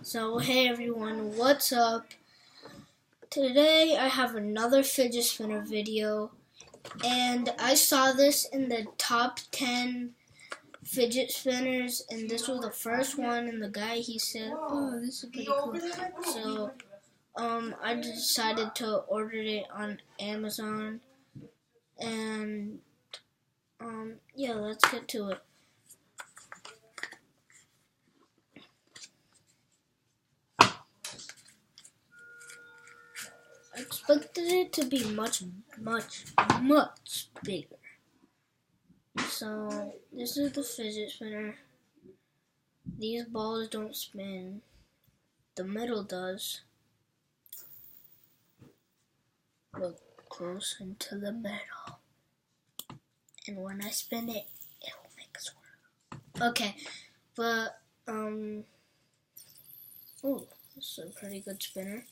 So hey everyone, what's up? Today I have another fidget spinner video, and I saw this in the top 10 fidget spinners, and this was the first one, and the guy, he said, oh, this is pretty cool. So I decided to order it on Amazon, and yeah, let's get to it. I expected it to be much bigger. So this is the fidget spinner. These balls don't spin. The middle does. Look close into the middle. And when I spin it, it will make a swirl. Okay, but oh, this is a pretty good spinner.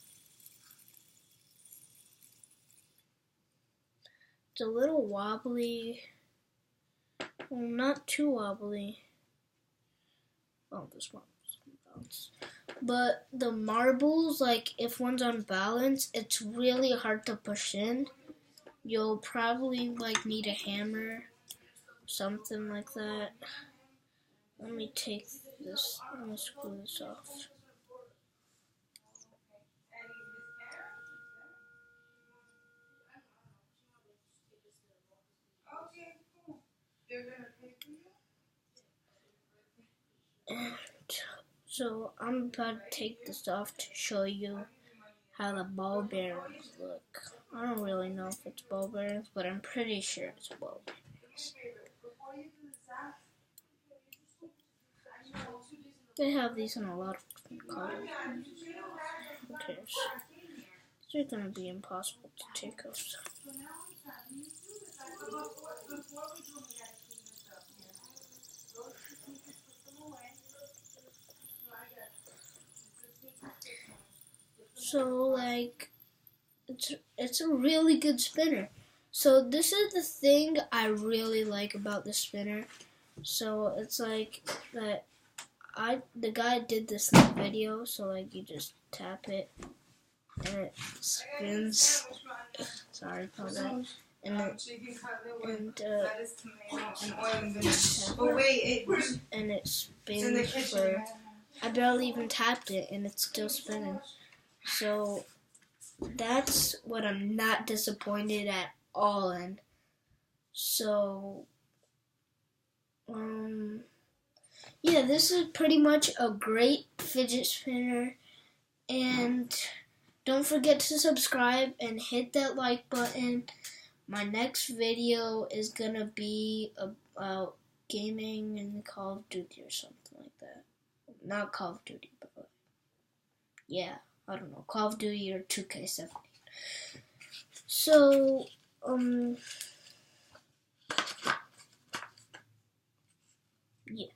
It's a little wobbly. Well, not too wobbly. Oh, this one bounce. But the marbles, like if one's unbalanced, it's really hard to push in. You'll probably like need a hammer, something like that. Let me take this. Let me screw this off. And so I'm about to take this off to show you how the ball bearings look. I don't really know if it's ball bearings, but I'm pretty sure it's ball bearings. They have these in a lot of different colors. Who cares? These are going to be impossible to take off. So like, it's a really good spinner. So this is the thing I really like about the spinner. So it's like that the guy did this in the video, so like you just tap it and it spins. Sorry about that. And it spins for, I barely even tapped it and it's still spinning. So that's what I'm not disappointed at all in. So yeah, this is pretty much a great fidget spinner, and don't forget to subscribe and hit that like button. My next video is gonna be about gaming and Call of Duty or something like that. Not Call of Duty, but yeah, I don't know, Call of Duty or 2K17. So yeah.